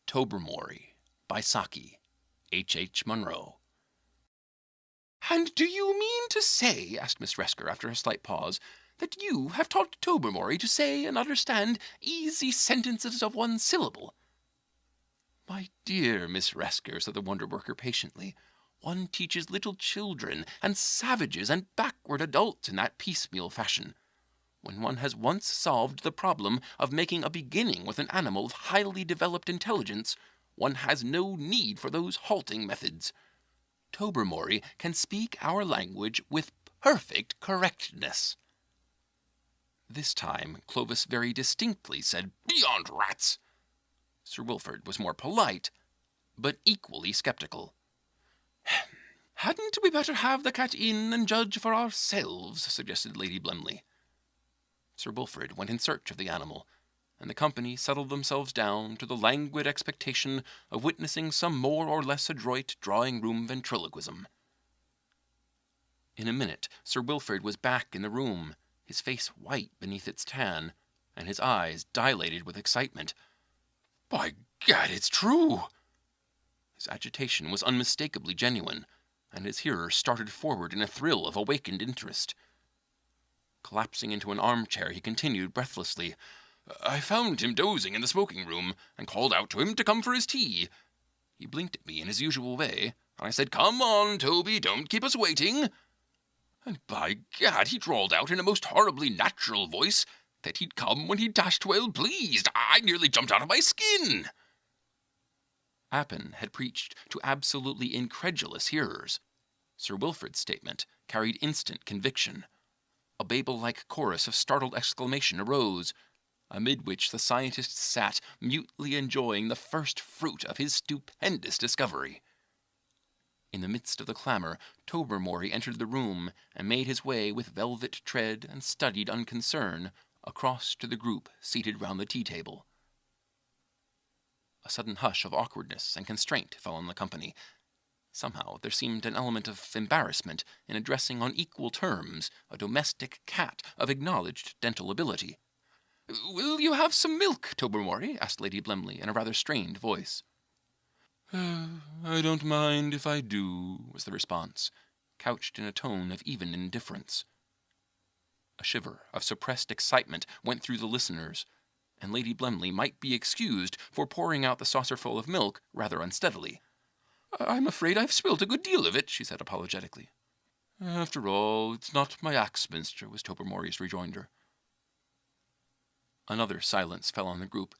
Tobermory by Saki, H. Munro. "And do you mean to say," asked Miss Resker after a slight pause, "that you have taught Tobermory to say and understand easy sentences of one syllable?" "My dear Miss Resker," said the wonder-worker patiently, "one teaches little children and savages and backward adults in that piecemeal fashion. When one has once solved the problem of making a beginning with an animal of highly developed intelligence, one has no need for those halting methods. Tobermory can speak our language with perfect correctness." This time Clovis very distinctly said, "Beyond rats!" Sir Wilfrid was more polite, but equally sceptical. "Hadn't we better have the cat in and judge for ourselves?" suggested Lady Blemley. Sir Wilfrid went in search of the animal, and the company settled themselves down to the languid expectation of witnessing some more or less adroit drawing-room ventriloquism. In a minute Sir Wilfrid was back in the room, his face white beneath its tan, and his eyes dilated with excitement. "By Gad, it's true!" His agitation was unmistakably genuine, and his hearers started forward in a thrill of awakened interest. Collapsing into an armchair, he continued breathlessly, "I found him dozing in the smoking-room, and called out to him to come for his tea. He blinked at me in his usual way, and I said, 'Come on, Toby, don't keep us waiting.' And by Gad, he drawled out in a most horribly natural voice that he'd come when he dashed well pleased. I nearly jumped out of my skin." Appin had preached to absolutely incredulous hearers. Sir Wilfrid's statement carried instant conviction. A Babel-like chorus of startled exclamation arose, amid which the scientist sat mutely enjoying the first fruit of his stupendous discovery. In the midst of the clamor, Tobermory entered the room and made his way with velvet tread and studied unconcern across to the group seated round the tea-table. A sudden hush of awkwardness and constraint fell on the company. Somehow there seemed an element of embarrassment in addressing on equal terms a domestic cat of acknowledged dental ability. "Will you have some milk, Tobermory?" asked Lady Blemley in a rather strained voice. "I don't mind if I do," was the response, couched in a tone of even indifference. A shiver of suppressed excitement went through the listeners, and Lady Blemley might be excused for pouring out the saucerful of milk rather unsteadily. "I'm afraid I've spilt a good deal of it," she said apologetically. "After all, it's not my Axminster," was Tobermory's rejoinder. Another silence fell on the group,